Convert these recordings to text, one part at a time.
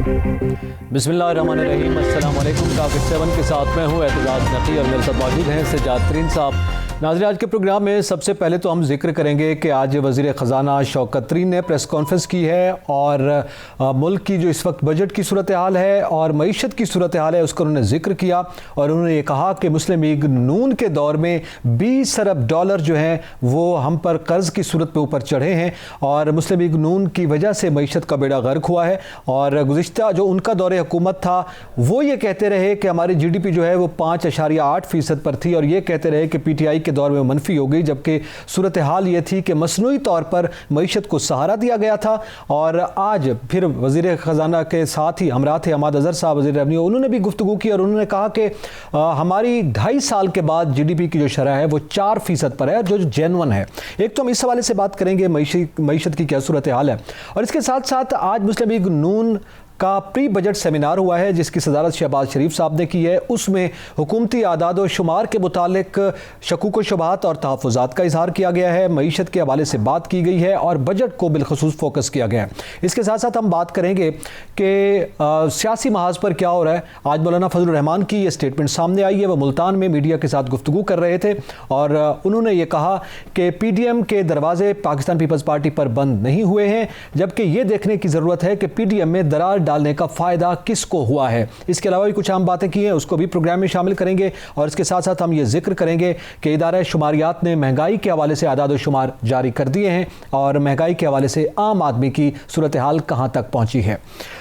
बिस्मिल्लाहिर्रहमानिर्रहीम, अस्सलाम वालेकुम। टॉपिक 7 के साथ मैं हूँ एतजाज़ नकी और मेरे साथ मौजूद हैं सज्जाद तरीन साहब। नाज़रीन, आज के प्रोग्राम में सबसे पहले तो हम जिक्र करेंगे कि आज वज़ीर ख़ज़ाना शौकत तरीन ने प्रेस कॉन्फ्रेंस की है और मुल्क की जो इस वक्त बजट की सूरत हाल है और मईशत की सूरत हाल है उसका उन्होंने जिक्र किया और उन्होंने ये कहा कि मुस्लिम लीग नून के दौर में 20 अरब डॉलर जो हैं वो हम पर कर्ज़ की सूरत पे ऊपर चढ़े हैं और मुस्लिम लीग नून की वजह से मईशत का बेड़ा गर्क हुआ है। और गुज़िश्ता जो उनका दौरे हुकूमत था वो ये कहते रहे कि हमारी GDP जो है वो 5.8% पर थी और ये कहते रहे कि PTI के दौर में मनफी हो गई, जबकि सूरत हाल ये थी कि मसनूई तौर पर मईशत को सहारा दिया गया था। और आज फिर वज़ीर ख़ज़ाना के साथ ही हमरा थे हमाद अज़हर साहब वज़ीर रेवन्यू, उन्होंने भी गुफ्तगू की और उन्होंने कहा कि हमारी 2.5 साल के बाद GDP की जो शरह है वो 4% पर है, जो जेन्युइन है। एक तो हम इस हवाले से बात करेंगे मईशत की क्या सूरत हाल है और इसके साथ साथ आज मुस्लिम लीग नून का प्री बजट सेमिनार हुआ है जिसकी सदारत शहबाज शरीफ साहब ने की है। उसमें हुकूमती आदाद व शुमार के मुतालिक शकूक व शुबहात और तहफ़्फ़ुज़ात का इजहार किया गया है, मईशत के हवाले से बात की गई है और बजट को बिलखसूस फोकस किया गया है। इसके साथ साथ हम बात करेंगे कि सियासी महाज पर क्या हो रहा है। आज मौलाना फजलुर रहमान की ये स्टेटमेंट सामने आई है, वह मुल्तान में मीडिया के साथ गुफ्तगू कर रहे थे और उन्होंने ये कहा कि PDM के दरवाजे पाकिस्तान पीपल्स पार्टी पर बंद नहीं हुए हैं, जबकि ये देखने की ज़रूरत है कि PDM में दरार डालने का फ़ायदा किसको हुआ है। इसके अलावा भी कुछ आम बातें की हैं, उसको भी प्रोग्राम में शामिल करेंगे और इसके साथ साथ हम ये जिक्र करेंगे कि इदारा शुमारियात ने महंगाई के हवाले से आदाद व शुमार जारी कर दिए हैं और महंगाई के हवाले से आम आदमी की सूरत हाल कहाँ तक पहुँची है।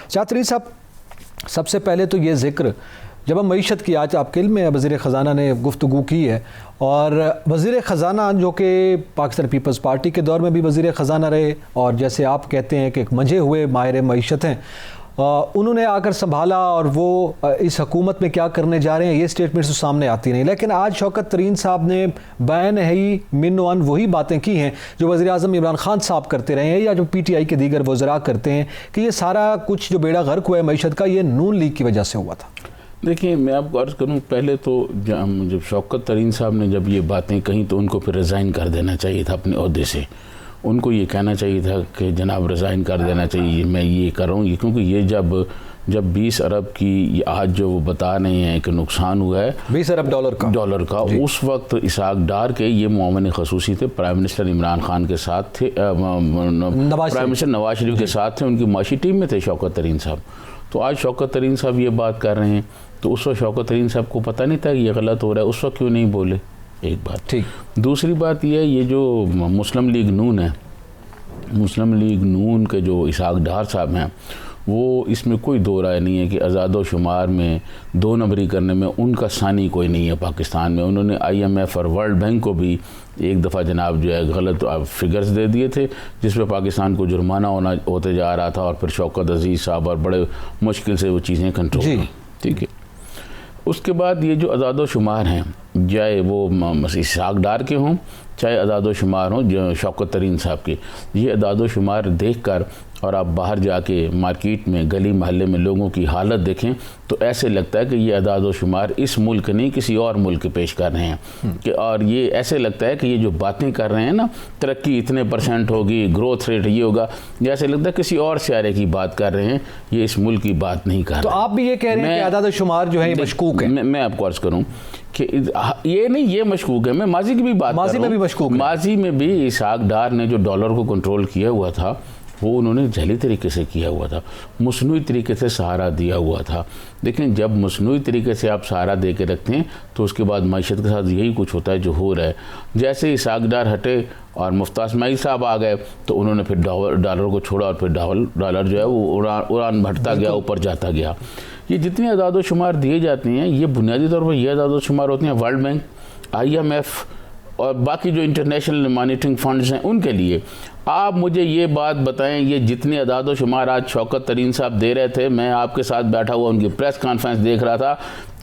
चातरी साहब, सबसे पहले तो ये जिक्र जब हम मईशत की, आज आपके इल्म में वज़ीर ख़ज़ाना ने गुफ्तगू की है और वज़ीर ख़ज़ाना जो कि पाकिस्तान पीपल्स पार्टी के दौर में भी वज़ीर ख़ज़ाना रहे और जैसे आप कहते हैं कि एक मंझे हुए माहिर मईशत हैं, उन्होंने आकर संभाला और वो इस हुकूमत में क्या करने जा रहे हैं ये स्टेटमेंट्स तो सामने आती नहीं। लेकिन आज शौकत तरीन साहब ने बैन ही मिन वन वही बातें की हैं जो वज़ीर आज़म इमरान खान साहब करते रहे हैं या जो PTI के दीगर वज़रा करते हैं कि ये सारा कुछ जो बेड़ा गर्क हुआ है मईशत का, ये नून लीग की वजह से हुआ था। देखिए, मैं आपको अर्ज़ करूँ, पहले तो जब शौकत तरीन साहब ने जब ये बातें कहीं तो उनको फिर रिज़ाइन कर देना चाहिए था अपने ओहदे से। उनको ये कहना चाहिए था कि जनाब रिज़ाइन कर देना चाहिए, मैं ये कर रहा हूँ, क्योंकि ये जब 20 अरब की आज जो वो बता रहे हैं कि नुकसान हुआ है 20 अरब डॉलर का उस वक्त इसहाक डार के ये मुआविन ख़ुसूसी थे, प्राइम मिनिस्टर इमरान खान के साथ थे, प्राइम मिनिस्टर नवाज शरीफ के साथ थे, उनकी माशी टीम में थे शौकत तरीन साहब। तो आज शौकत तरीन साहब ये बात कर रहे हैं तो उस वक्त शौकत तरीन साहब को पता नहीं था कि ये गलत हो रहा है, उस वक्त क्यों नहीं बोले? एक बात। ठीक। दूसरी बात ये जो मुस्लिम लीग नून है, मुस्लिम लीग नून के जो इसहाक डार साहब हैं, वो इसमें कोई दो राय नहीं है कि आज़ाद व शुमार में 2 नंबरी करने में उनका सानी कोई नहीं है पाकिस्तान में। उन्होंने IMF और वर्ल्ड बैंक को भी एक दफ़ा जनाब जो है गलत फिगर्स दे दिए थे जिस पर पाकिस्तान को जुर्माना होते जा रहा था और फिर शौकत अजीज़ साहब और बड़े मुश्किल से वो चीज़ें कंट्रोल की। ठीक है। उसके बाद ये जो आज़ाद व शुमार हैं, चाहे वो इसहाक डार के हों चाहे आज़ाद व शुमार हों जो शौकत तरीन साहब के, ये आज़ाद व शुमार देख कर और आप बाहर जाके मार्केट में गली महल्ले में लोगों की हालत देखें तो ऐसे लगता है कि ये आदाद व शुमार इस मुल्क नहीं किसी और मुल्क पेश कर रहे हैं कि, और ये ऐसे लगता है कि ये जो बातें कर रहे हैं ना, तरक्की इतने % होगी, ग्रोथ रेट ये होगा, जैसे लगता है किसी और सियारे की बात कर रहे हैं, ये इस मुल्क की बात नहीं कर रहे। तो आप भी ये कह रहे हैं कि आदाद व शुमार जो है मशकूक है? मैं आपको अर्ज़ करूँ कि ये नहीं, ये मशकूक है। मैं माजी की भी बात, माजी में भी मशकूक, माजी में भी इसहाक डार ने जो डॉलर को कंट्रोल किया हुआ था वो उन्होंने जहली तरीके से किया हुआ था, मसनूई तरीके से सहारा दिया हुआ था। लेकिन जब मसनूई तरीके से आप सहारा दे के रखते हैं तो उसके बाद मईशत के साथ यही कुछ होता है जो हो रहा है। जैसे इसहाक डार हटे और मुफ्ता इस्माइल साहब आ गए तो उन्होंने फिर डॉलर को छोड़ा और फिर डॉलर जो है वो उड़ान भटता गया, ऊपर जाता गया। ये जितने आदाद व शुमार दिए जाते हैं ये बुनियादी तौर पर ये आदाद व शुमार होते हैं वर्ल्ड बैंक, IMF और बाकी जो इंटरनेशनल मॉनिटरिंग फंड्स हैं उनके लिए। आप मुझे ये बात बताएं, ये जितने अदाद व शुमार आज शौकत तरीन साहब दे रहे थे, मैं आपके साथ बैठा हुआ उनकी प्रेस कॉन्फ्रेंस देख रहा था,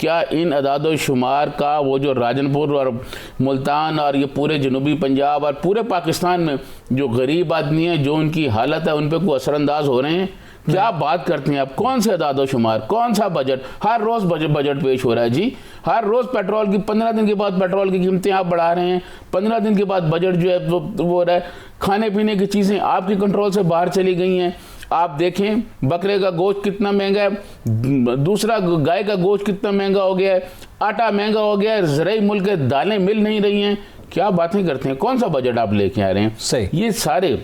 क्या इन अदाद व शुमार का वो जो राजनपुर और मुल्तान और ये पूरे जनूबी पंजाब और पूरे पाकिस्तान में जो गरीब आदमी है, जो उनकी हालत है, उन पर कोई असरअंदाज हो रहे हैं? क्या बात करते हैं आप? कौन से अदाद व शुमार, कौन सा बजट? हर रोज़ बजट पेश हो रहा है जी। हर रोज़ पेट्रोल की 15 दिन के बाद पेट्रोल की कीमतें आप बढ़ा रहे हैं, 15 दिन के बाद बजट जो है वो हो रहा है। खाने पीने की चीज़ें आपकी कंट्रोल से बाहर चली गई हैं। आप देखें बकरे का गोश्त कितना महंगा है, दूसरा गाय का गोश्त कितना महंगा हो गया है, आटा महंगा हो गया है, ज़राई मुल्क के दालें मिल नहीं रही हैं। क्या बातें करते हैं, कौन सा बजट आप लेके आ रहे हैं? सही। ये सारे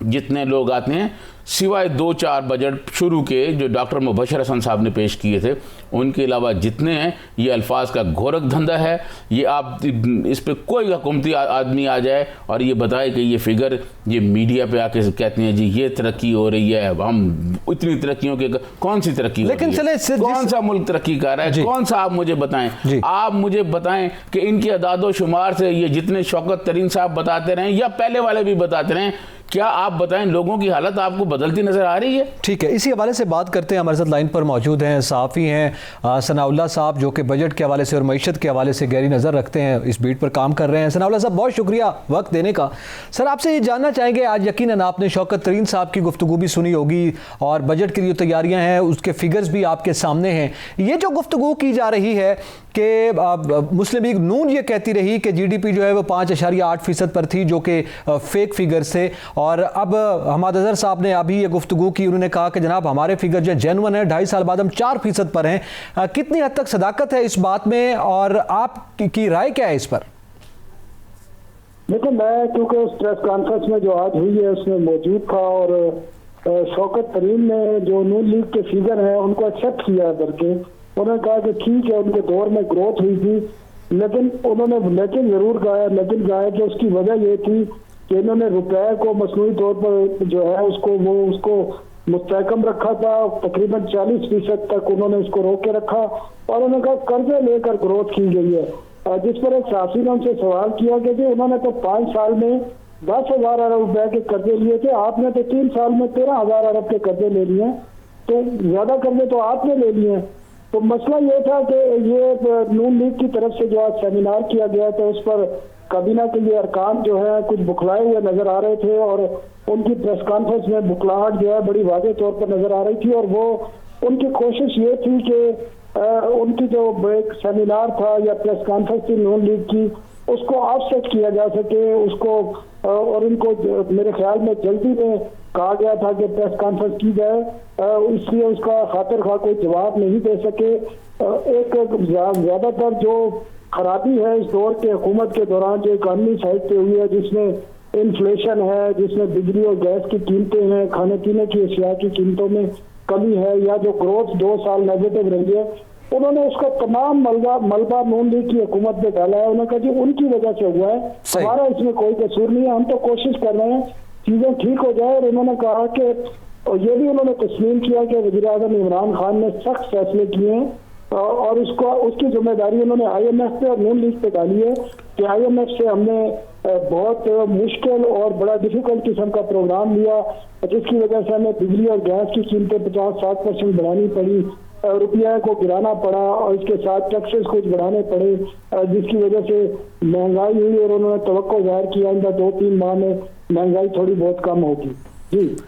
जितने लोग आते हैं, सिवाय 2-4 बजट शुरू के जो डॉक्टर मुबशर हसन साहब ने पेश किए थे, उनके अलावा जितने हैं ये अल्फाज का गोरख धंधा है। ये आप इस पे कोई हुकूमती आदमी आ जाए और ये बताए कि ये फिगर, ये मीडिया पे आके कहते हैं जी ये तरक्की हो रही है, हम इतनी तरक्कियों के, कौन सी तरक्की? लेकिन चले कौन सा मुल्क तरक्की कर रहा है, कौन सा आप मुझे बताएं। आप मुझे बताएं कि इनकी अदादो शुमार से ये जितने शौकत तरीन साहब बताते रहे या पहले वाले भी बताते रहे, क्या आप बताएं लोगों की हालत आपको बदलती नजर आ रही है? ठीक है, इसी हवाले से बात करते हैं। हमारे साथ लाइन पर मौजूद हैं सहाफ़ी हैं सनाउल्लाह साहब, जो कि बजट के हवाले से और मईशत के हवाले से गहरी नज़र रखते हैं, इस बीट पर काम कर रहे हैं। सनाउल्लाह साहब, बहुत शुक्रिया वक्त देने का। सर, आपसे ये जानना चाहेंगे, आज यकीनन आपने शौकत तरीन साहब की गुफ्तगू भी सुनी होगी और बजट की जो तैयारियाँ हैं उसके फिगर्स भी आपके सामने हैं। ये जो गुफ्तगू की जा रही है कि मुस्लिम लीग नून ये कहती रही कि GDP जो है वो 5.8% पर थी, जो कि फेक फिगर्स थे, और अब हमाद अजहर साहब ने अभी ये गुफ्तगू की, उन्होंने कहा कि जनाब हमारे फिगर जो जेन्युइन है, 2.5 साल बाद हम 4% पर हैं। कितनी हद तक सदाकत है इस बात में और आपकी राय क्या है इस पर? देखो, मैं क्योंकि उस प्रेस कॉन्फ्रेंस में जो आज हुई है उसमें मौजूद था और शौकत तरीन ने जो नून लीग के फिगर हैं उनको एक्सेप्ट किया करके उन्होंने कहा कि ठीक है उनके दौर में ग्रोथ हुई थी, लेकिन उन्होंने लेकिन जरूर कहा कि उसकी वजह ये थी कि इन्होंने रुपए को मसनूई तौर पर जो है उसको मुस्तहकम रखा था, तकरीबन 40% तक उन्होंने इसको रोक के रखा, और उन्होंने कहा कर्जे लेकर ग्रोथ की गई है। जिस पर एक साथी ने उनसे सवाल किया कि उन्होंने तो 5 साल में 10,000 अरब रुपए के कर्जे लिए थे, आपने तो 3 साल में 13,000 अरब के कर्जे ले लिए, तो ज्यादा कर्जे तो आपने ले लिए। तो मसला ये था कि ये नून लीग की तरफ से जो आज सेमिनार किया गया था उस पर काबीना के ये अरकान जो है कुछ बुखलाए हुए नजर आ रहे थे और उनकी प्रेस कॉन्फ्रेंस में बुखलाहट जो है बड़ी वाज़ेह तौर पर नजर आ रही थी, और वो उनकी कोशिश ये थी कि उनकी जो एक सेमिनार था या प्रेस कॉन्फ्रेंस थी नून लीग की, उसको ऑफसेट किया जा सके उसको, और इनको मेरे ख्याल में जल्दी में कहा गया था कि प्रेस कॉन्फ्रेंस की जाए, इसलिए उसका खातिर खा कोई जवाब नहीं दे सके। एक ज्यादातर जो खराबी है इस दौर के हुकूमत के दौरान जो इकानमी साइड पे हुई है, जिसमें इन्फ्लेशन है, जिसमें बिजली और गैस की कीमतें हैं, खाने पीने की अशिया की कीमतों में कमी है, या जो ग्रोथ 2 साल नेगेटिव रही है, उन्होंने उसका तमाम मलबा नून लीग की हुकूमत पे डाला है। उन्होंने कहा जी उनकी वजह से हुआ है, हमारा इसमें कोई कसूर नहीं है, हम तो कोशिश कर रहे हैं चीजें ठीक हो जाए। और उन्होंने कहा कि, और ये भी उन्होंने तस्लीम किया कि वज़ीर आज़म इमरान खान ने सख्त फैसले किए हैं और उसकी जिम्मेदारी उन्होंने IMF पे और नून लीग पे डाली है कि IMF से हमने बहुत मुश्किल और बड़ा डिफिकल्ट किस्म का प्रोग्राम लिया, जिसकी वजह से हमें बिजली और गैस की कीमतें 50-60% बढ़ानी पड़ी, रुपया को गिराना पड़ा, और इसके साथ टैक्सेस कुछ बढ़ाने पड़े, जिसकी वजह से महंगाई हुई, और उन्होंने तवक्को जाहिर किया इन 2-3 माह में महंगाई थोड़ी बहुत कम होगी।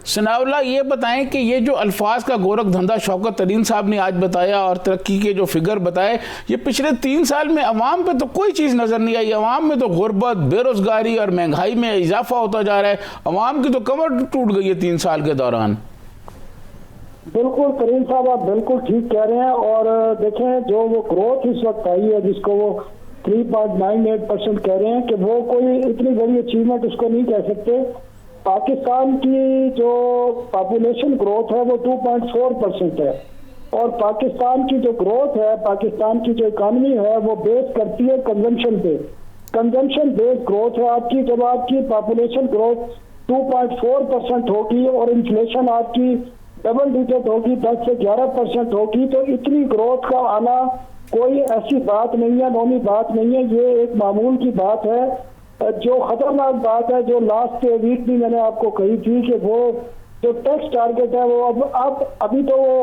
सनाउल्लाह, ये बताएं कि ये जो अल्फाज का गोरख धंधा शौकत तरीन साहब ने आज बताया और तरक्की के जो फिगर बताए, ये पिछले 3 साल में अवाम पे तो कोई चीज़ नज़र नहीं आई। अवाम में तो गुर्बत, बेरोजगारी और महंगाई में इजाफा होता जा रहा है, अवाम की तो कमर टूट गई है 3 साल के दौरान। बिल्कुल तरीन साहब, आप बिल्कुल ठीक कह रहे हैं। और देखें जो वो ग्रोथ इस वक्त आई है जिसको वो 3.98% कह रहे हैं कि वो कोई इतनी बड़ी अचीवमेंट उसको नहीं कह सकते। पाकिस्तान की जो पॉपुलेशन ग्रोथ है वो 2.4% है, और पाकिस्तान की जो ग्रोथ है, पाकिस्तान की जो इकानमी है वो बेस करती है कंजम्पशन पे, कंजम्पशन बेस्ड ग्रोथ है आपकी। जब आपकी पॉपुलेशन ग्रोथ 2.4% होगी और इन्फ्लेशन आपकी डबल डिजिट होगी, 10 से 11% होगी, तो इतनी ग्रोथ का आना कोई ऐसी बात नहीं है, नॉर्मल बात नहीं है, ये एक मामूल की बात है। जो खतरनाक बात है जो लास्ट वीक भी मैंने आपको कही थी कि वो जो टैक्स टारगेट है वो अब अभी तो वो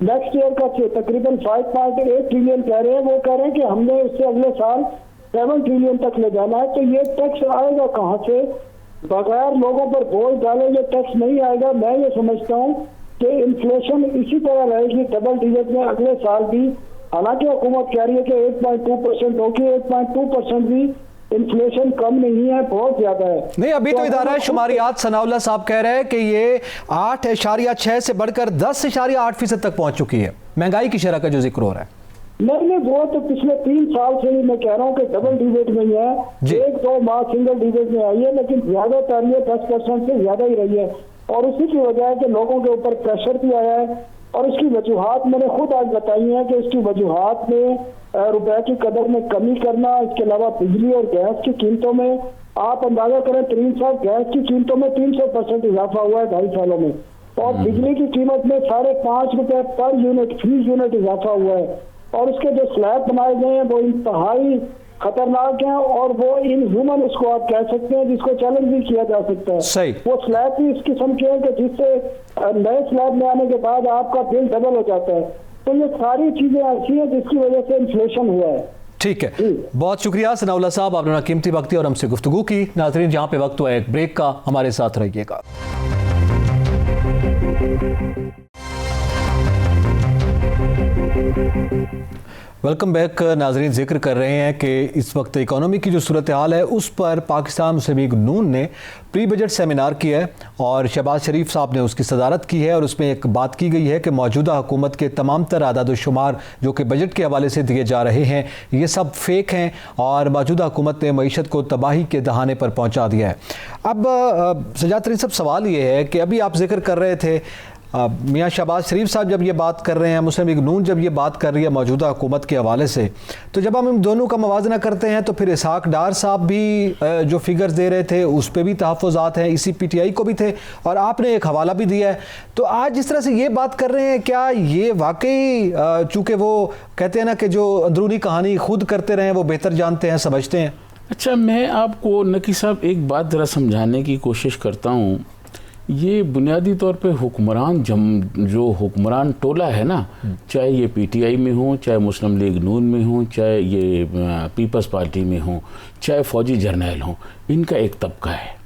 नेक्स्ट ईयर का तकरीबन 5.8 ट्रिलियन कह रहे हैं, वो कह रहे हैं कि हमने उससे अगले साल 7 ट्रिलियन तक ले जाना है। तो ये टैक्स आएगा कहाँ से? बगैर लोगों पर बोझ डाले ये टैक्स नहीं आएगा। मैं ये समझता हूँ कि इन्फ्लेशन इसी तरह रहेगी डबल डिजिट में अगले साल भी, हालांकि हुकूमत कह रही है कि 8.2% होगी, 8.2% भी इन्फ्लेशन कम नहीं है, बहुत ज्यादा है। नहीं, अभी तो इदारा शुमारियात सनाउल्लाह साहब कह रहे हैं कि ये 8.6 से बढ़कर 10.8% तक पहुंच चुकी है, महंगाई की शरह का जो जिक्र हो रहा है। नहीं, वो तो पिछले 3 साल से ही मैं कह रहा हूँ कि डबल डिजिट में ही है, 1-2 माह सिंगल डिजिट में आई है, लेकिन ज्यादातर ये 10% से ज्यादा ही रही है। और उसी की वजह है कि लोगों के ऊपर प्रेशर भी आया है, और इसकी वजूहात मैंने खुद आज बताई हैं कि इसकी वजूहात में रुपए की कदर में कमी करना, इसके अलावा बिजली और गैस की कीमतों में आप अंदाजा करें 3 साल गैस की कीमतों में 300% इजाफा हुआ है 2.5 सालों में, और बिजली की कीमत में 5.5 रुपए पर यूनिट फी यूनिट इजाफा हुआ है। और उसके जो स्लैब बनाए गए हैं वो इंतहाई खतरनाक हैं, और वो इनह्यूमन उसको आप कह सकते हैं, जिसको चैलेंज भी किया जा सकता है। सही। वो स्लैब भी इस किस्म के हैं कि जिससे नए स्लैब में आने के बाद आपका बिल डबल हो जाता है। तो ये सारी चीजें ऐसी हैं जिसकी वजह से इन्फ्लेशन हुआ है। ठीक है, बहुत शुक्रिया सनाउल्लाह साहब, आपने कीमती वक्त दिया और हमसे गुफ्तगू की। नाज़रीन, जहाँ पे वक्त हुआ एक ब्रेक का, हमारे साथ रहिएगा। वेलकम बैक नाजरीन। जिक्र कर रहे हैं कि इस वक्त इकोनॉमी की जो सूरत हाल है उस पर पाकिस्तान मुस्लिम लीग नून ने प्री बजट सेमिनार किया है और शहबाज शरीफ साहब ने उसकी सदारत की है, और उसमें एक बात की गई है कि मौजूदा हुकूमत के तमाम तर आदाद शुमार जो कि बजट के हवाले से दिए जा रहे हैं ये सब फेक हैं और मौजूदा हुकूमत ने मईशत को तबाही के दहाने पर पहुँचा दिया है। अब सजाद तरीन साहब, सवाल ये है कि अभी आप जिक्र कर रहे थे मियाँ शहबाज शरीफ साहब जब ये बात कर रहे हैं, मुस्लिम लीग नून जब ये बात कर रही है मौजूदा हुकूमत के हवाले से, तो जब हम इन दोनों का मवाजना करते हैं तो फिर इसहाक डार साहब भी जो फिगर्स दे रहे थे उस पर भी तहफ़्फ़ुज़ात हैं, इसी PTI को भी थे, और आपने एक हवाला भी दिया है। तो आज जिस तरह से ये बात कर रहे हैं, क्या ये वाकई चूँकि वो कहते हैं ना कि जो अंदरूनी कहानी खुद करते रहे वो बेहतर जानते हैं, समझते हैं? अच्छा, मैं आपको नकी साहब एक बात ज़रा समझाने की कोशिश करता हूँ। ये बुनियादी तौर पे हुक्मरान जो हुक्मरान टोला है ना, चाहे ये PTI में हो, चाहे मुस्लिम लीग नून में हो, चाहे ये पीपल्स पार्टी में हो, चाहे फौजी जर्नैल हो, इनका एक तबका है।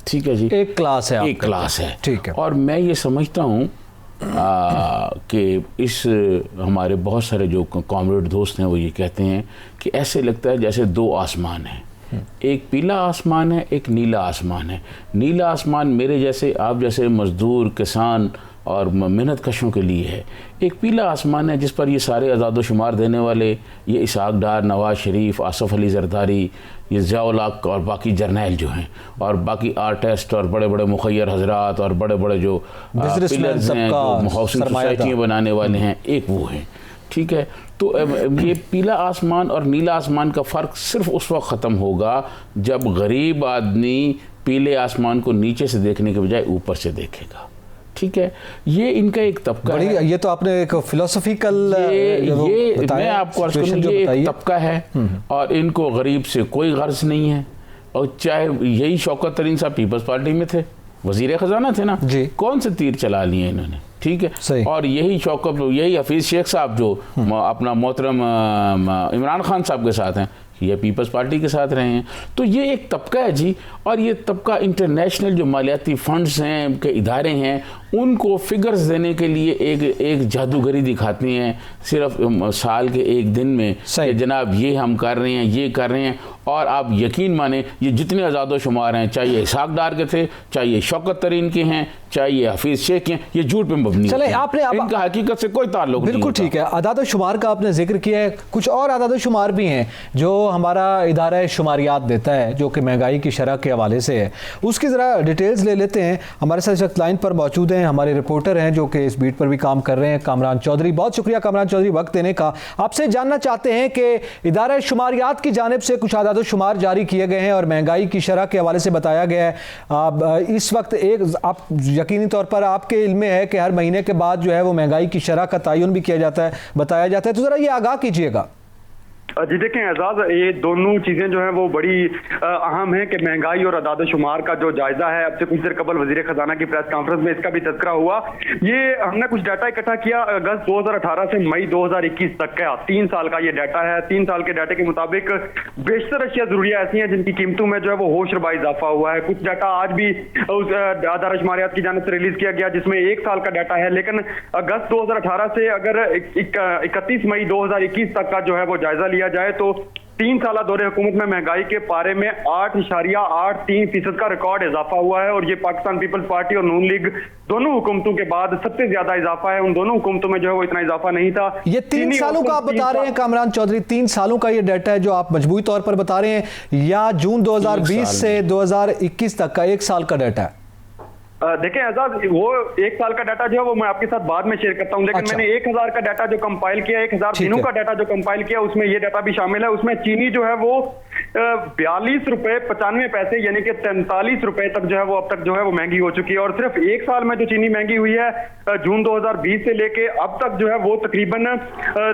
ठीक है जी, एक क्लास है, एक क्लास है। ठीक है। और मैं ये समझता हूँ कि इस हमारे बहुत सारे जो कॉमरेड दोस्त हैं वो ये कहते हैं कि ऐसे लगता है जैसे 2 आसमान हैं, एक पीला आसमान है, एक नीला आसमान है। नीला आसमान मेरे जैसे, आप जैसे मज़दूर, किसान और मेहनत कशों के लिए है। एक पीला आसमान है जिस पर ये सारे आज़ाद शुमार देने वाले, ये इसहाक डार, नवाज शरीफ, आसफ अली जरदारी, ये ज़िया-उल हक और बाकी जर्नैल जो हैं, और बाकी आर्टिस्ट और बड़े बड़े मुखय्यर हजरात और बड़े बड़े जो पिलर्स हैं, जो हाउसिंग सोसाइटियाँ बनाने वाले हैं, एक वो हैं। ठीक है, तो ये पीला आसमान और नीला आसमान का फ़र्क सिर्फ उस वक्त ख़त्म होगा जब गरीब आदमी पीले आसमान को नीचे से देखने के बजाय ऊपर से देखेगा। ठीक है, ये इनका एक तबका है। ये तो आपने एक फिलोसफिकल ये मैं आपको अर्ज करूं, ये एक तबका है और इनको गरीब से कोई गर्ज नहीं है। और चाहे यही शौकत तरीन साहब पीपल्स पार्टी में थे, वजीर खजाना थे ना, कौन से तीर चला लिए इन्होंने। ठीक है, और यही यही हफीज़ शेख साहब जो अपना मोहतरम इमरान खान साहब के साथ हैं, ये पीपल्स पार्टी के साथ रहे हैं। तो ये एक तबका है जी, और ये तबका इंटरनेशनल जो मालियाती फंड्स हैं के इदारे हैं उनको फिगर्स देने के लिए एक जादूगरी दिखाते हैं सिर्फ साल के एक दिन में कि जनाब ये हम कर रहे हैं, ये कर रहे हैं। और आप यकीन माने ये जितने आज़ाद शुमार हैं, चाहे ये इसहाक डार के थे, चाहे ये शौकत तरीन के हैं, चाहे ये हफीज़ शेख के हैं, ये झूठ पे मबनी है। आपने इनका हकीकत से कोई ताल्लुक नहीं। बिल्कुल ठीक है, आदाद शुमार का आपने जिक्र किया है, कुछ और आदाद शुमार भी हैं जो हमारा इदारा शुमारियात देता है जो कि महंगाई की शरह के हवाले से है, उसकी ज़रा डिटेल्स ले लेते हैं। हमारे साथ इस वक्त लाइन पर मौजूद हैं हमारे रिपोर्टर हैं जो कि इस बीट पर भी काम कर रहे हैं, कामरान चौधरी। बहुत शुक्रिया कामरान चौधरी वक्त देने का। आपसे जानना चाहते हैं कि इदारा शुमारियात की जानिब से कुछ आदाद शुमार जारी किए गए हैं और महंगाई की शरह के हवाले से बताया गया है। इस वक्त आप यकीनी तौर पर आपके इल्म में है कि हर महीने के बाद जो है वो महंगाई की शरह का तयन भी किया जाता है, बताया जाता है, तो ज़रा ये आगाह कीजिएगा। जी देखें एजाज, ये दोनों चीज़ें जो हैं वो बड़ी अहम हैं कि महंगाई और आदाद शुमार का जो जायजा है, अब से कुछ देर कबल वजीर खजाना की प्रेस कॉन्फ्रेंस में इसका भी तज़किरा हुआ। ये हमने कुछ डाटा इकट्ठा किया अगस्त 2018 से मई 2021 तक का 3 साल का ये डाटा है। 3 साल के डाटे के मुताबिक बेशतर अशिया ज़रूरियाँ ऐसी हैं जिनकी कीमतों में जो है वो होशरबा इजाफा हुआ है। कुछ डाटा आज भी उस आदारा शुमारियात की जानिब से रिलीज किया गया जिसमें 1 साल का डाटा है, लेकिन अगस्त 2018 से अगर 31 मई 2021 तक का जो है वो जायजा लिया जाए तो 3 साल दौरे हुकूमत में महंगाई के पारे में 8.83% का रिकॉर्ड इजाफा हुआ है और ये पाकिस्तान पीपल्स पार्टी और नून लीग दोनों हुकूमतों के बाद सबसे ज्यादा इजाफा है। उन दोनों हुकूमतों में जो है वो इतना इजाफा नहीं था। ये 3 सालों का आप बता रहे हैं कामरान चौधरी, 3 सालों का ये डाटा है जो आप मजबूती तौर पर बता रहे हैं, या जून 2020 से 2021 तक का 1 साल का डाटा है? देखें एजाज, वो 1 साल का डाटा जो है वो मैं आपके साथ बाद में शेयर करता हूं, लेकिन मैंने 1000 का डाटा जो कंपाइल किया, 1000 दिनों का डाटा जो कंपाइल किया, उसमें ये डाटा भी शामिल है। उसमें चीनी जो है वो 42 रुपए 95 पैसे यानी कि 43 रुपए तक जो है वो अब तक जो है वो महंगी हो चुकी है। और सिर्फ 1 साल में जो चीनी महंगी हुई है जून 2020 से लेके अब तक जो है वो तकरीबन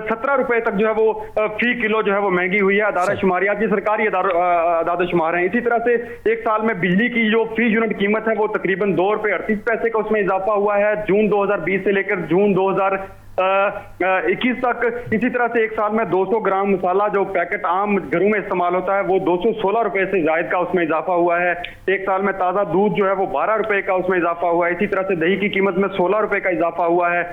17 रुपए तक जो है वो फी किलो जो है वो महंगी हुई है। अदारा शुमारियात की सरकारी अदाद शुमार है। इसी तरह से 1 साल में बिजली की जो फी यूनिट कीमत है वो तकरीबन 2 रुपए 38 पैसे का उसमें इजाफा हुआ है जून 2020 से लेकर जून 2021 तक। इसी तरह से 1 साल में 200 ग्राम मसाला जो पैकेट आम घरों में इस्तेमाल होता है वो 216 रुपए से जायद का उसमें इजाफा हुआ है। 1 साल में ताज़ा दूध जो है वो 12 रुपए का उसमें इजाफा हुआ है। इसी तरह से दही की कीमत में 16 रुपए का इजाफा हुआ है।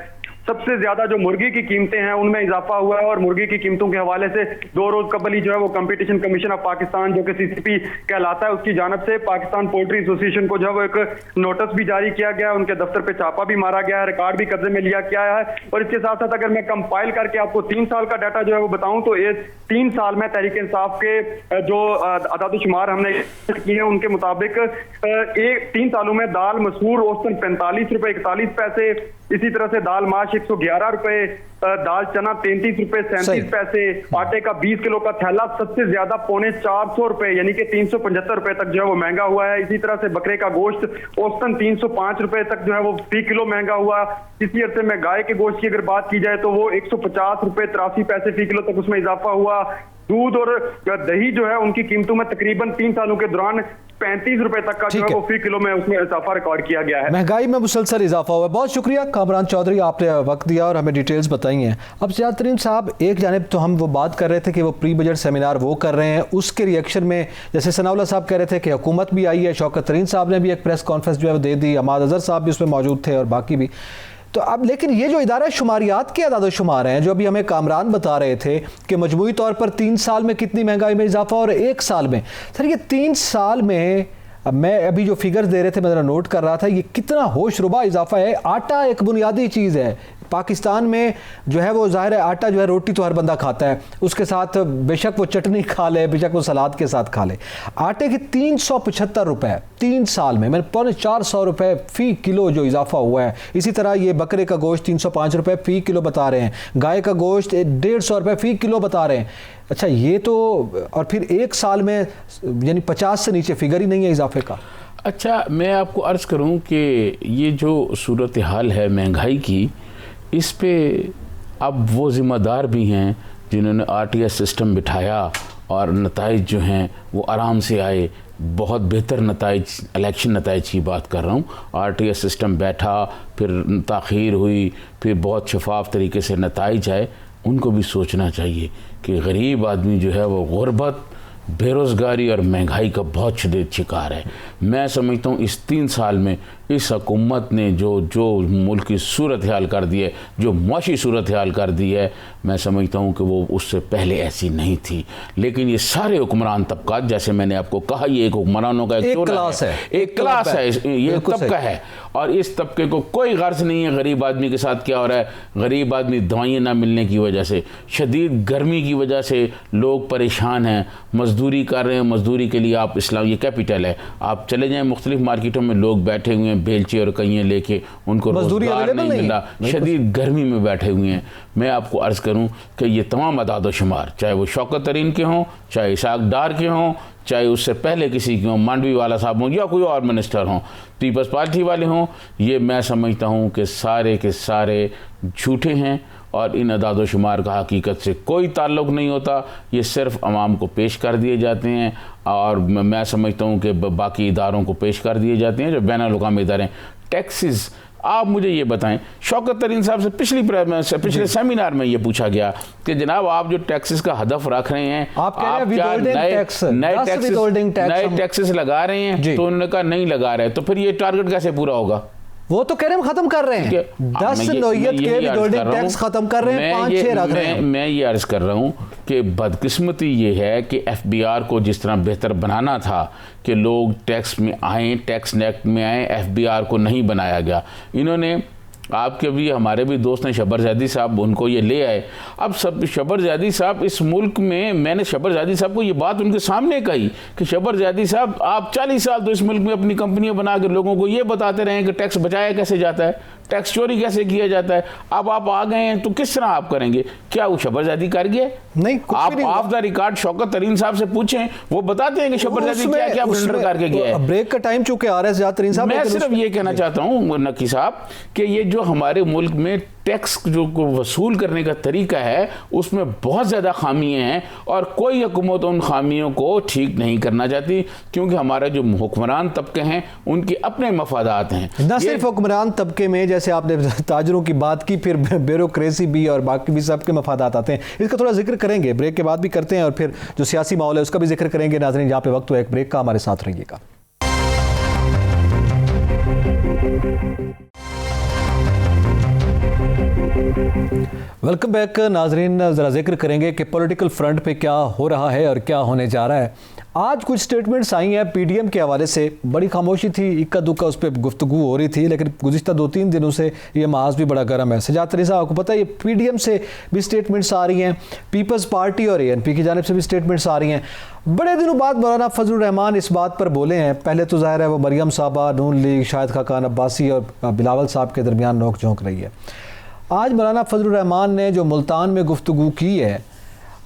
सबसे ज्यादा जो मुर्गी की कीमतें हैं उनमें इजाफा हुआ है और मुर्गी की कीमतों के हवाले से 2 रोज कबल ही जो है वो कंपटीशन कमीशन ऑफ पाकिस्तान जो कि सीसीपी कहलाता है उसकी जानब से पाकिस्तान पोल्ट्री एसोसिएशन को जो है वो एक नोटिस भी जारी किया गया है, उनके दफ्तर पे छापा भी मारा गया है, रिकॉर्ड भी कब्जे में लिया गया है। और इसके साथ साथ अगर मैं कंपाइल करके आपको 3 साल का डाटा जो है वो बताऊं तो ये 3 साल में तहरीक इंसाफ के जो अदाद शुमार हमने किए हैं उनके मुताबिक 3 सालों में दाल मसूर औसतन 45 रुपए 41 पैसे, इसी तरह से दाल माश 111 रुपए, दाल चना 33 रुपए 37 पैसे, आटे का 20 किलो का थैला सबसे ज्यादा 450 रुपए यानी कि 375 रुपए तक जो है वो महंगा हुआ है। इसी तरह से बकरे का गोश्त औसतन 305 रुपए तक जो है वो फी किलो महंगा हुआ। इसी अरसे में गाय के गोश्त की अगर बात की जाए तो वो 150 रुपए 83 पैसे फी किलो तक उसमें इजाफा हुआ। दूध और दही जो है उनकी कीमतों में तकरीबन 3 सालों के दौरान 35 रुपए तक का जो है वो फी किलो में उसमें इजाफा रिकॉर्ड किया गया है। महंगाई में मुसलसल इजाफा हुआ है। बहुत शुक्रिया कामरान चौधरी, आपने वक्त दिया और हमें डिटेल्स बताई हैं। अब सज्जाद तरीन साहब, एक जानिब तो हम वो बात कर रहे थे कि वो प्री बजट सेमिनार वो कर रहे हैं, उसके रिएक्शन में जैसे सनाउल्लाह साहब कह रहे थे कि हुकूमत भी आई है, शौकत तरीन साहब ने भी एक प्रेस कॉन्फ्रेंस जो है वो दे दी, अहमद अजहर साहब भी उसमें मौजूद थे और बाकी भी। तो अब लेकिन ये जो इदारा शुमारियात के अदाद शुमार हैं जो अभी हमें कामरान बता रहे थे कि मजमूई तौर पर 3 साल में कितनी महंगाई में इजाफा और 1 साल में, सर ये 3 साल में अब मैं अभी जो फिगर्स दे रहे थे मैं ज़रा नोट कर रहा था, ये कितना होशरुबा इजाफा है। आटा एक बुनियादी चीज़ है पाकिस्तान में जो है वो, ज़ाहिर है आटा जो है रोटी तो हर बंदा खाता है, उसके साथ बेशक वो चटनी खा ले, बेशक वो सलाद के साथ खा ले। आटे के 375 रुपए 3 साल में, मैंने 450 रुपए फ़ी किलो जो इजाफा हुआ है। इसी तरह ये बकरे का गोश्त 305 रुपए फ़ी किलो बता रहे हैं, गाय का गोश्त 150 रुपए फ़ी किलो बता रहे हैं। अच्छा ये तो, और फिर 1 साल में यानी 50 से नीचे फिगर ही नहीं है इजाफे का। अच्छा मैं आपको अर्ज़ करूं कि ये जो सूरत हाल है महंगाई की, इस पे अब वो ज़िम्मेदार भी हैं जिन्होंने RTS सिस्टम बिठाया और नताइज जो हैं वो आराम से आए, बहुत बेहतर नताइज, इलेक्शन नताइज की बात कर रहा हूँ। RTS सिस्टम बैठा, फिर ताख़ीर हुई, फिर बहुत शफाफ तरीके से नताइज आए। उनको भी सोचना चाहिए कि गरीब आदमी जो है वो गुर्बत, बेरोज़गारी और महंगाई का बहुत शदीद शिकार है। मैं समझता हूँ इस 3 साल में इस हुकूमत ने जो मुल्क की सूरत हाल कर दी है, जो मुआशी सूरत हाल कर दी है, मैं समझता हूँ कि वो उससे पहले ऐसी नहीं थी। लेकिन ये सारे हुक्मरान तबकात, जैसे मैंने आपको कहा, ये एक हुक्मरानों का एक क्लास है, एक क्लास है, ये तबका है और इस तबके को कोई गर्ज नहीं है गरीब आदमी के साथ क्या हो रहा है। गरीब आदमी दवाइयाँ ना मिलने की वजह से, शदीद गर्मी की वजह से लोग परेशान हैं, मजदूरी कर रहे हैं। मजदूरी के लिए आप, इस्लाम ये कैपिटल है, आप चले जाएँ मुख्तलिफ मार्केटों में, लोग बैठे हुए हैं बेलचे और कईयाँ लेके, उनको रोज़गार नहीं मिला, शदीद गर्मी में बैठे हुए हैं। मैं आपको अर्ज़ करूं कि ये तमाम अदाद शुमार, चाहे वो शौकत तरीन के हों, चाहे इसाक डार के हों, चाहे उससे पहले किसी के हों, मांडवी वाला साहब हों या कोई और मिनिस्टर हों, पीपल्स पार्टी वाले हों, ये मैं समझता हूं कि सारे के सारे झूठे हैं और इन अदाद शुमार का हकीकत से कोई ताल्लुक़ नहीं होता। ये सिर्फ अवाम को पेश कर दिए जाते हैं और मैं समझता हूँ कि बाकी इदारों को पेश कर दिए जाते हैं जो बैनुल-अक़वामी इदारे। टैक्सेस, आप मुझे ये बताएं, शौकत तरीन साहब से पिछले सेमिनार में ये पूछा गया कि जनाब आप जो टैक्सेस का हदफ रख रहे हैं, आप क्या नए टैक्सेस लगा रहे हैं? तो उन्होंने कहा नहीं लगा रहे, तो फिर ये टारगेट कैसे पूरा होगा? वो तो कह रहे हैं खत्म कर रहे हैं, 10 नौयत के विदहोल्डिंग टैक्स खत्म कर रहे हैं, 5-6 रख रहे हैं। मैं ये अर्ज कर रहा हूँ कि बदकिस्मती ये है कि FBR को जिस तरह बेहतर बनाना था कि लोग टैक्स में आएँ, टैक्स नेक्ट में आएँ, FBR को नहीं बनाया गया। इन्होंने आपके भी हमारे भी दोस्त हैं शबर ज़ैदी साहब, उनको ये ले आए। अब सब शबर ज़ैदी साहब इस मुल्क में, मैंने शबर ज़ैदी साहब को ये बात उनके सामने कही कि शबर ज़ैदी साहब आप 40 साल तो इस मुल्क में अपनी कंपनियां बना के लोगों को ये बताते रहे कि टैक्स बचाया कैसे जाता है, टैक्स चोरी कैसे किया जाता है। अब आप आ गए हैं तो किस तरह आप करेंगे? क्या वो शबर ज़ैदी कर गया? नहीं, आप ऑफ द रिकॉर्ड शौकत तरीन साहब से पूछें, वो बताते हैं कि शबर ज़ैदी क्या क्या ब्लंडर करके गया है। ब्रेक का टाइम चूंकि आ रहा है ज़्यादा तरीन साहब, मैं सिर्फ ये कहना चाहता हूँ नकी साहब कि ये जो हमारे मुल्क में टैक्स जो को वसूल करने का तरीका है उसमें बहुत ज़्यादा खामियां हैं और कोई हुकूमत उन खामियों को ठीक नहीं करना चाहती, क्योंकि हमारे जो हुक्मरान तबके हैं उनके अपने मफादात हैं। न सिर्फ हुक्मरान तबके में, जैसे आपने ताजरों की बात की, फिर ब्यूरोक्रेसी भी और बाकी भी सबके मफादात आते हैं। इसका थोड़ा जिक्र करेंगे, ब्रेक के बाद भी करते हैं, और फिर जो सियासी माहौल है उसका भी जिक्र करेंगे। नाज़रीन, जहाँ पे वक्त हो एक ब्रेक का, हमारे साथ रहिएगा। वेलकम बैक नाजरीन। ज़रा जिक्र करेंगे कि पॉलिटिकल फ्रंट पे क्या हो रहा है और क्या होने जा रहा है। आज कुछ स्टेटमेंट्स आई हैं PDM के हवाले से, बड़ी खामोशी थी, इक्का दुक्का उस पर गुफ्तगू हो रही थी, लेकिन गुज़िश्ता 2-3 दिनों से ये माहौल भी बड़ा गर्म है। सजाद तरीन साहब, आपको पता है ये PDM से भी स्टेटमेंट्स आ रही हैं, पीपल्स पार्टी और ANP की जानिब से भी स्टेटमेंट्स आ रही हैं। बड़े दिनों बाद मौलाना फजलुर रहमान इस बात पर बोले हैं। पहले तो ज़ाहिर है वो मरियम साहबा, नून लीग, शाहिद खाकान अब्बासी और बिलावल साहब के दरमियान नोक झोंक रही है। आज मौलाना फजलुर रहमान ने जो मुल्तान में गुफ्तगू की है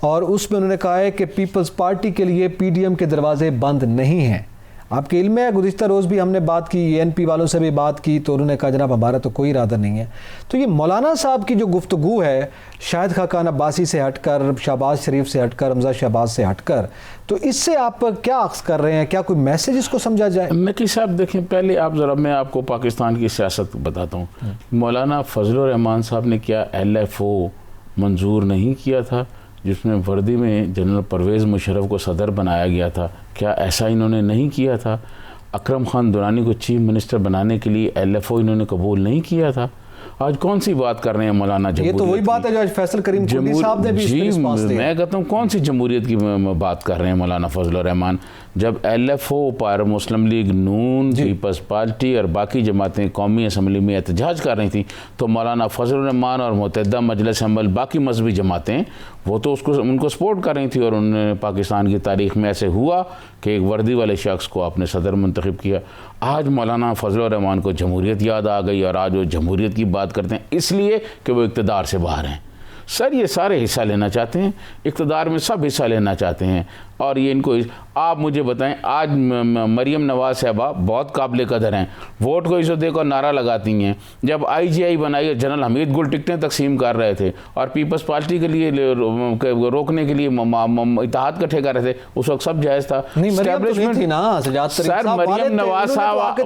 और उसमें उन्होंने कहा है कि पीपल्स पार्टी के लिए PDM के दरवाजे बंद नहीं हैं। आपके इल्म है, गुज़िश्ता रोज़ भी हमने बात की, ANP वालों से भी बात की, तो उन्होंने कहा जनाब हमारा तो कोई इरादा नहीं है। तो ये मौलाना साहब की जो गुफ्तगू है, शाहिद खाकान अब्बासी से हटकर, शहबाज शरीफ से हटकर, हमजा शहबाज से हटकर, तो इससे आप क्या अक्स कर रहे हैं? क्या कोई मैसेज इसको समझा जाए? नकी साहब देखें, पहले आप ज़रा, मैं आपको पाकिस्तान की सियासत बताता हूँ। मौलाना फजलुर रहमान साहब ने क्या LFO मंजूर नहीं किया था, जिसमें वर्दी में जनरल परवेज़ मुशर्रफ को सदर बनाया गया था? क्या ऐसा इन्होंने नहीं किया था? अकरम खान दुरानी को चीफ मिनिस्टर बनाने के लिए LFO इन्होंने कबूल नहीं किया था? आज कौन सी बात कर रहे हैं मौलाना? ये तो वही बात है जो आज फैसल करीम साहब ने भी इस पे रिस्पांस दिया। मैं कहता हूँ कौन सी जमहूरियत की बात कर रहे हैं मौलाना फजलुर रहमान? जब LFO, पार मुस्लिम लीग, नून, पीपल्स पार्टी और बाकी जमातें कौमी असम्बली में एहतजाज कर रही थी, तो मौलाना फजलुर रहमान और मुत्तहिदा मजलिस अमल, बाकी मजहबी जमातें, वो तो उनको सपोर्ट कर रही थी। और उन्होंने पाकिस्तान की तारीख में ऐसे हुआ कि एक वर्दी वाले शख्स को आपने सदर मुंतखब किया। आज मौलाना फजलुर रहमान को जमहूरियत याद आ गई और आज वो जमहूरियत की बात करते हैं इसलिए कि वो इक़्तिदार से बाहर हैं। सर ये सारे हिस्सा लेना चाहते हैं, इक़्तिदार में सब हिस्सा लेना चाहते हैं, और ये इनको, आप मुझे बताएं, आज मरियम नवाज साहबा बहुत काबिल कदर हैं, वोट को इज्जत देकर नारा लगाती हैं। जब IGI बनाई, जनरल हमीद गुल टिकटें तकसीम कर रहे थे और पीपल्स पार्टी के लिए रोकने के लिए इत्तेहाद इकट्ठे कर रहे थे, उस वक्त सब जायज़ था। सर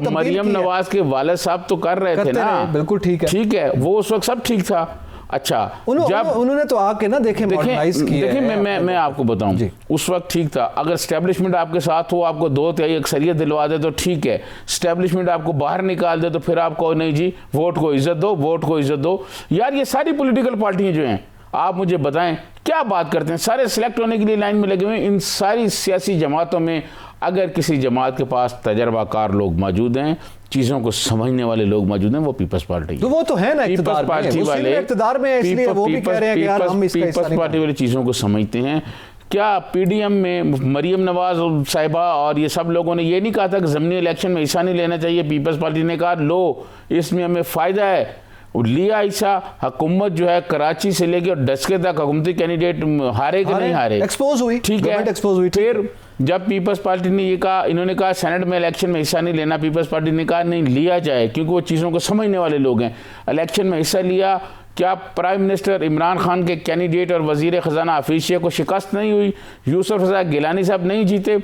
मरियम नवाज के वालिद साहब तो कर रहे थे ना, बिल्कुल ठीक है, वो उस वक्त सब ठीक था। अच्छा, जब उन्होंने तो आके ना देखें मैं आपको बताऊं, उस वक्त ठीक था। अगर स्टैब्लिशमेंट आपके साथ हो, आपको 2/3 अक्सरियत दिलवा दे तो ठीक है। स्टैब्लिशमेंट आपको बाहर निकाल दे तो फिर आपको नहीं जी, वोट को इज्जत दो, वोट को इज्जत दो। यार ये सारी पॉलिटिकल पार्टियां जो हैं, आप मुझे बताएं क्या बात करते हैं? सारे सिलेक्ट होने के लिए लाइन में लगे हुए हैं। इन सारी सियासी जमातों में अगर किसी जमात के पास तजर्बाकार लोग मौजूद हैं, चीज़ों को समझने वाले लोग मौजूद हैं, वो पीपल्स पार्टी, तो वो तो है ना इक़्तिदार वाले, इक़्तिदार में, इसलिए वो भी कह रहे हैं कि यार हम इसका हिस्सा नहीं। पीपल्स पार्टी वाली चीज़ों को समझते हैं। क्या PDM में मरियम नवाज साहिबा और ये सब लोगों ने ये नहीं कहा था कि ज़मीनी इलेक्शन में हिस्सा नहीं लेना चाहिए? पीपल्स पार्टी ने कहा लो, इसमें हमें फ़ायदा है। लिया हिस्सा, हुकूमत जो है कराची से लेकर डस्के तक हुकूमती कैंडिडेट हारे कि नहीं हारे, एक्सपोज हुई, ठीक है। फिर जब पीपल्स पार्टी ने ये कहा, इन्होंने कहा सेनेट में इलेक्शन में हिस्सा नहीं लेना, पीपल्स पार्टी ने कहा नहीं लिया जाए, क्योंकि वो चीज़ों को समझने वाले लोग हैं। इलेक्शन में हिस्सा लिया। क्या प्राइम मिनिस्टर इमरान खान के कैंडिडेट और वजीर ख़जाना हफीज़ शेख को शिकस्त नहीं हुई? यूसुफ रज़ा गिलानी साहब नहीं जीते,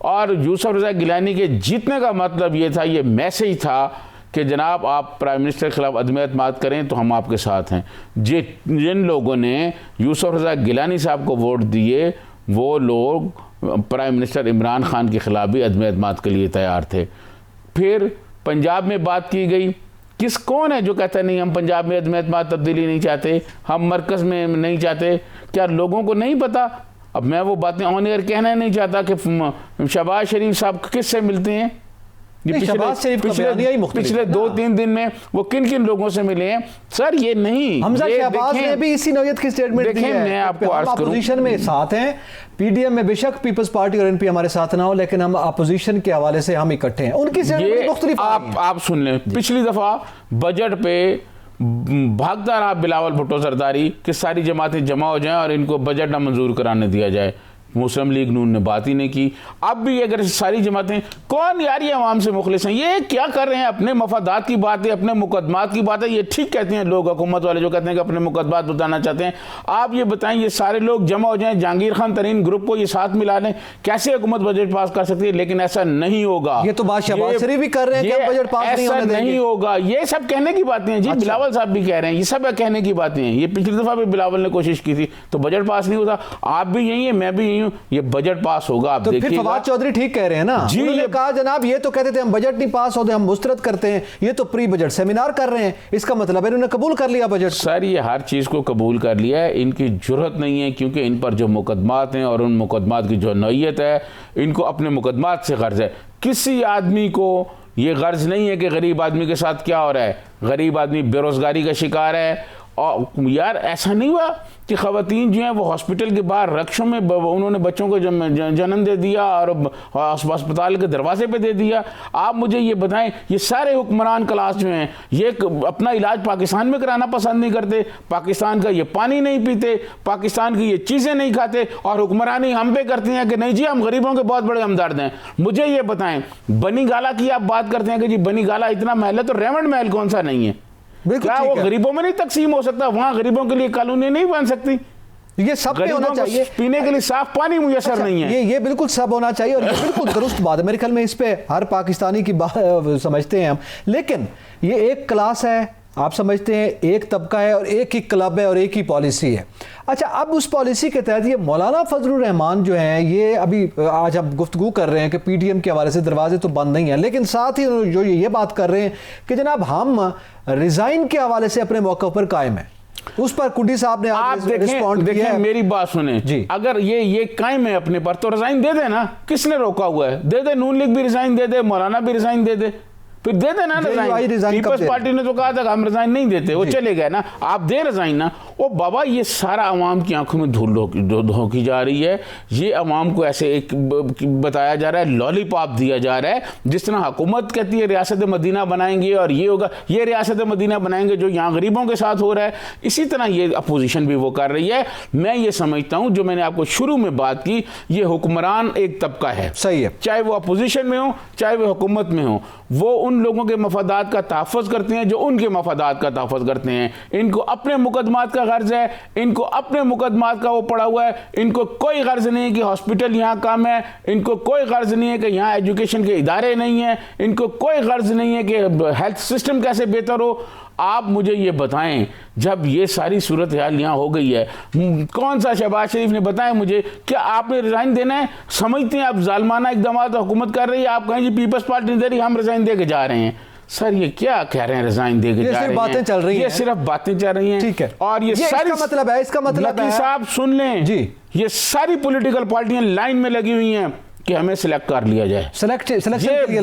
और यूसुफ रज़ा गिलानी के जीतने का मतलब ये था, ये मैसेज था कि जनाब आप प्राइम मिनिस्टर के खिलाफ अदम एतमाद करें तो हम आपके साथ हैं। जिन लोगों ने यूसुफ रज़ा गिलानी साहब को वोट दिए, वो लोग प्राइम मिनिस्टर इमरान खान के खिलाफ भी अदम एतमाद के लिए तैयार थे। फिर पंजाब में बात की गई कौन है जो कहता है नहीं हम पंजाब में अदम-ए-एतमाद तब्दीली नहीं चाहते, हम मरकज़ में नहीं चाहते? क्या लोगों को नहीं पता? अब मैं वो बातें ऑन एयर कहना नहीं चाहता कि शहबाज शरीफ साहब किससे मिलते हैं, पिछले 2-3 दिन में वो किन किन लोगों से मिले हैं। सर ये नहीं, हमजा शहबाज ने भी इसी नौयत की स्टेटमेंट दी है। मैं आपको अर्ज करूं, अपोजिशन में साथ हैं, पीडीएम में बेशक पीपल्स पार्टी और एनपी हमारे साथ ना हो, लेकिन हम अपोजिशन के हवाले से हम इकट्ठे हैं। उनकी स्टेटमेंट मुख्तलिफ आप सुन लें। पिछली दफा बजट पे भागता रहा बिलावल भुट्टो सरदारी कि सारी जमातें जमा हो जाएं और इनको बजट ना मंजूर कराने दिया जाए। मुस्लिम लीग नून ने बात ही नहीं की। अब भी अगर सारी जमातें, कौन यार ये अवाम से मुखलिस हैं, ये क्या कर रहे हैं? अपने मफादात की बात है, अपने मुकदमात की बात है। ये ठीक कहते हैं लोग, हुकूमत वाले जो कहते हैं कि अपने मुकदमात बताना चाहते हैं। आप ये बताएं, ये सारे लोग जमा हो जाएं, जहांगीर खान तरीन ग्रुप को ये साथ मिला लें, कैसे हुकूमत बजट पास कर सकती है? लेकिन ऐसा नहीं होगा। ये तो बात शहबाज शरीफ भी कर रहे हैं कि बजट पास नहीं होने देंगे। नहीं होगा, ये सब कहने की बातें हैं जी। बिलावल साहब भी कह रहे हैं, ये सब कहने की बातें हैं। ये पिछली दफा भी बिलावल ने कोशिश की थी तो बजट पास नहीं होता। आप भी यही है, मैं भी यही हूँ, ये बजट पास होगा। आप तो फिर फवाद चौधरी ठीक कह रहे हैं ना जी। उन्होंने कहा जनाब ये तो कहते थे हम बजट नहीं पास होते, हम मुस्तरद करते हैं, ये तो प्री बजट सेमिनार कर रहे हैं, इसका मतलब है इन्होंने कबूल कर लिया बजट। सर ये हर चीज को कबूल कर लिया है, इनकी जुर्रत नहीं है, क्योंकि इन पर जो मुकदमात हैं और उन मुकदमात की जो नौयत है, इनको अपने मुकदमात से गर्ज है। किसी आदमी को ये गर्ज नहीं है कि गरीब आदमी के साथ क्या हो रहा है, गरीब आदमी बेरोजगारी का शिकार है। और यार ऐसा नहीं हुआ कि ख़वातीन जो हैं वो हॉस्पिटल के बाहर रक्षों में उन्होंने बच्चों को जन्म दे दिया और अस्पताल के दरवाजे पे दे दिया। आप मुझे ये बताएं, ये सारे हुक्मरान क्लास जो हैं ये अपना इलाज पाकिस्तान में कराना पसंद नहीं करते, पाकिस्तान का ये पानी नहीं पीते, पाकिस्तान की ये चीज़ें नहीं खाते, और हुक्मरानी हम पे करती हैं कि नहीं जी हम गरीबों के बहुत बड़े हमदर्द हैं। मुझे ये बताएं, बनी गाला की आप बात करते हैं कि जी बनी गाला इतना महल है, तो रेमंड महल कौन सा नहीं है? क्या वो गरीबों में नहीं तकसीम हो सकता? वहां गरीबों के लिए कॉलोनी नहीं बन सकती? ये सब पे होना चाहिए। पीने के लिए साफ पानी मुयसर नहीं है। ये बिल्कुल सब होना चाहिए और ये बिल्कुल दुरुस्त बात है। मेरे ख्याल में इस पे हर पाकिस्तानी की बात समझते हैं हम। लेकिन ये एक क्लास है, आप समझते हैं एक तबका है और एक ही क्लब है और एक ही पॉलिसी है। अच्छा, अब उस पॉलिसी के तहत ये मौलाना फजलुर रहमान जो हैं, ये अभी आज हम गुफ्तगू कर रहे हैं कि पीटीएम के हवाले से दरवाजे तो बंद नहीं है, लेकिन साथ ही जो ये बात कर रहे हैं कि जनाब हम रिजाइन के हवाले से अपने मौके पर कायम है। उस पर कुंडी साहब ने आप देखें मेरी बात सुने जी। अगर ये कायम है अपने पर तो रिजाइन दे दे ना, किसने रोका हुआ है? दे दे, नून लीग भी रिजाइन दे दे, मौलाना भी रिजाइन दे दे, फिर दे देना रिजाइन। पीपल्स पार्टी ने तो कहा था कि हम रिजाइन नहीं देते, वो चले गए ना, आप दे रिजाइन ना। ओ बाबा, ये सारा अवाम की आंखों में धूल धोंकी जा रही है। ये अवाम को ऐसे एक बताया जा रहा है, लॉलीपॉप दिया जा रहा है, जिस तरह हुकूमत कहती है रियासत मदीना बनाएंगे और ये होगा, ये रियासत मदीना बनाएंगे जो यहाँ गरीबों के साथ हो रहा है, इसी तरह ये अपोजिशन भी वो कर रही है। मैं ये समझता हूँ, जो मैंने आपको शुरू में बात की, ये हुक्मरान एक तबका है, सही है, चाहे वो अपोजिशन में हो चाहे वो हुकूमत में हो, वो उन लोगों के मफादात का तहफ़्फ़ुज़ करते हैं जो उनके मफादात का तहफ़्फ़ुज़ करते हैं। इनको अपने मुकदमात का गर्ज है, इनको अपने मुकदमात का वो पड़ा हुआ है, इनको कोई गर्ज नहीं है कि हॉस्पिटल यहाँ काम है, इनको कोई गर्ज नहीं है कि यहाँ एजुकेशन के इदारे नहीं हैं, इनको कोई गर्ज नहीं है कि हेल्थ सिस्टम कैसे बेहतर हो। आप मुझे ये बताएं, जब ये सारी सूरत हाल यहाँ हो गई है, कौन सा शहबाज शरीफ ने बताया मुझे, क्या आपने रिजाइन देना है? समझते हैं आप जालमाना इक़दाम हुकूमत कर रही है, आप कहें जी पीपल्स पार्टी दे रही, हम रिजाइन दे के जा रहे हैं। सर ये क्या कह रहे हैं, रिजाइन दे के जा रहे हैं? बातें चल रही हैं, ये सिर्फ बातें चल रही हैं, ठीक है। और ये सारी मतलब है, इसका मतलब है साहब सुन लें जी, ये सारी पॉलिटिकल पार्टियां लाइन में लगी हुई हैं कि हमें सिलेक्ट कर लिया जाए, सिलेक्शन के लिए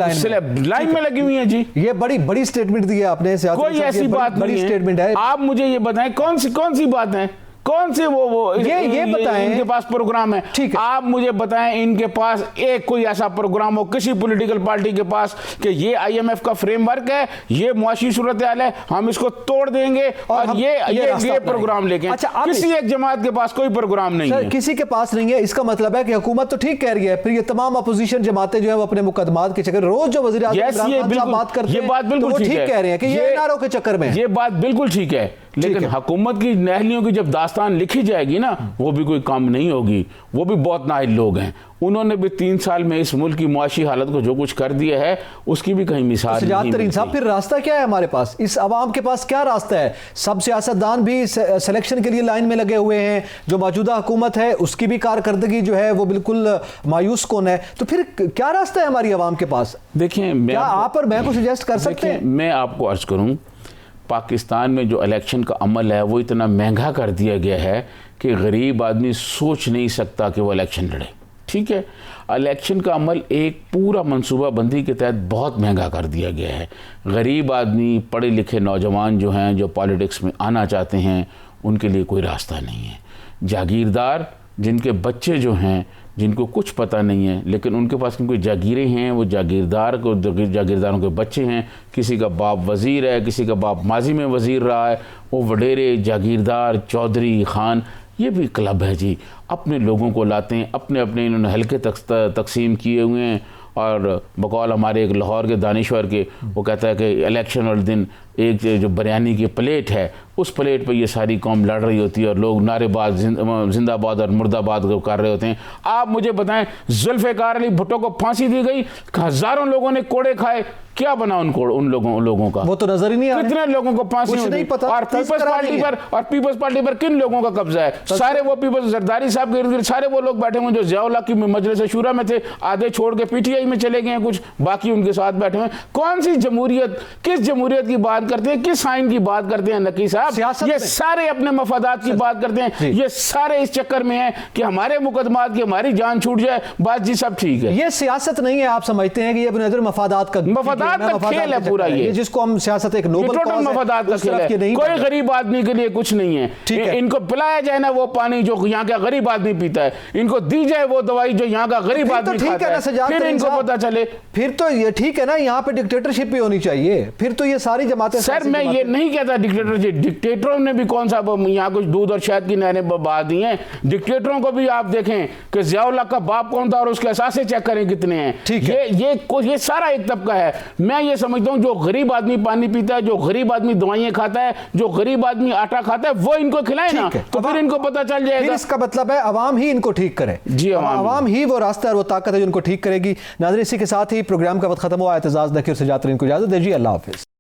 लाइन में लगी हुई है जी। ये बड़ी स्टेटमेंट दी है आपने, कोई ऐसी बात नहीं है, स्टेटमेंट है। आप मुझे ये बताएं कौन सी बात है, कौन से वो ये बताएं, इनके पास प्रोग्राम है, ठीक है। आप मुझे बताएं इनके पास एक कोई ऐसा प्रोग्राम हो किसी पॉलिटिकल पार्टी के पास कि ये IMF का फ्रेमवर्क है, ये मुआशी सूरत हाल है, हम इसको तोड़ देंगे और ये प्रोग्राम लेके। अच्छा, किसी एक जमात के पास कोई प्रोग्राम नहीं है, किसी के पास नहीं है। इसका मतलब है कि हुकूमत तो ठीक कह रही है, फिर ये तमाम अपोजिशन जमातें जो है वो अपने मुकदमात के चक्कर, रोज जो वज़ीर आज़म बात करते हैं, ये बात बिल्कुल ठीक कह रहे हैं कि ये नारों के चक्कर में, ये बात बिल्कुल ठीक है। लेकिन हुकूमत की नाअहलियों की जब दास्तान लिखी जाएगी ना, वो भी कोई काम नहीं होगी। वो भी बहुत नाअहल लोग हैं, उन्होंने भी 3 साल में इस मुल्क की मुआशी हालत को जो कुछ कर दिया है उसकी भी कहीं मिसाल नहीं मिलती। साहब, फिर रास्ता क्या है हमारे पास? इस अवाम के पास क्या रास्ता है? सब सियासतदान भी सिलेक्शन के लिए लाइन में लगे हुए हैं, जो मौजूदा हुकूमत है उसकी भी कारकर्दगी जो है वो बिल्कुल मायूस कौन है। तो फिर क्या रास्ता है हमारी अवाम के पास? देखिए, क्या आप और मैं को सजेस्ट कर सकते हैं? मैं आपको अर्ज करूं, पाकिस्तान में जो इलेक्शन का अमल है वो इतना महंगा कर दिया गया है कि गरीब आदमी सोच नहीं सकता कि वो इलेक्शन लड़े। ठीक है, इलेक्शन का अमल एक पूरा मनसूबा बंदी के तहत बहुत महंगा कर दिया गया है। गरीब आदमी, पढ़े लिखे नौजवान जो हैं, जो पॉलिटिक्स में आना चाहते हैं, उनके लिए कोई रास्ता नहीं है। जागीरदार, जिनके बच्चे जो हैं, जिनको कुछ पता नहीं है लेकिन उनके पास कोई जागीरें हैं, वो जागीरदारों के बच्चे हैं, किसी का बाप वज़ीर है, किसी का बाप माजी में वज़ीर रहा है, वो वडेरे जागीरदार, चौधरी, खान, ये भी क्लब है जी। अपने लोगों को लाते हैं, अपने अपने इन्होंने हल्के तकसीम किए हुए हैं। और बकौल हमारे एक लाहौर के दानिश्वर के, वो कहता है कि इलेक्शन वाले दिन एक जो बिरयानी की प्लेट है, उस प्लेट पर ये सारी कौम लड़ रही होती है और लोग नारेबाज जिंदाबाद और मुर्दाबाद कर रहे होते हैं। आप मुझे बताएं, जुल्फ़िकार अली भुट्टो को फांसी दी गई, हज़ारों लोगों ने कोड़े खाए, क्या बना उन लोगों का? वो तो नजर ही नहीं आ रहा। कितने लोगों को फांसी नहीं पता। और पीपल्स पार्टी पर किन लोगों का कब्जा है? सारे वो पीपल्स, जरदारी साहब के इर्द-गिर्द सारे वो लोग बैठे हुए जो ज़िया-उल हक की मजलिस शूरा में थे, आधे छोड़ के पीटीआई में चले गए हैं, कुछ बाकी उनके साथ बैठे हुए। कौन सी जमहूरियत, किस जमहूरियत की बात करते हैं, किस आइन की बात करते हैं नकी साहब? ये सारे अपने मफादात की बात करते हैं। ये सारे इस चक्कर में है कि हमारे मुकदमात की हमारी जान छूट जाए, बात जी सब ठीक है। ये सियासत नहीं है, आप समझते हैं कि ये बेनज़ीर मफादात का खेल है पूरा। ये जिसको हम सियासत एक नोबल टोटल मफादात का खेल है, कोई गरीब आदमी के लिए कुछ नहीं है। इनको पिलाया जाए ना वो पानी जो यहाँ का गरीब आदमी पीता है, इनको दी जाए वो दवाई जो यहाँ का गरीब आदमी खाता है, फिर इनको पता चले। फिर तो ये ठीक है ना, यहाँ पे डिक्टेटरशिप भी होनी चाहिए। फिर तो ये सारी जमातें, सर मैं ये नहीं कहता डिक्टेटरशिप, डिक्टेटरों ने भी कौन सा यहाँ कुछ दूध और शहद की नहरें बहा दी हैं। डिक्टेटरों को भी आप देखें कि ज़िया-उल हक का बाप कौन था और उसके एहसासे चेक करें कितने हैं। ये सारा एक तबका है। मैं ये समझता हूँ जो गरीब आदमी पानी पीता है, जो गरीब आदमी दवाइयाँ खाता है, जो गरीब आदमी आटा खाता है, वो इनको खिलाए ना, तो फिर इनको पता चल जाएगा। इसका मतलब है अवाम ही इनको ठीक करे जी, अवाम ही वो रास्ता और वो ताकत है जो इनको ठीक करेगी। नाज़रीन, इसी के साथ ही प्रोग्राम का वक्त खत्म हुआ। एतजाज़ नकीर से जाते हैं, इनको इजाज़त दीजिए। अल्लाह हाफ़िज़।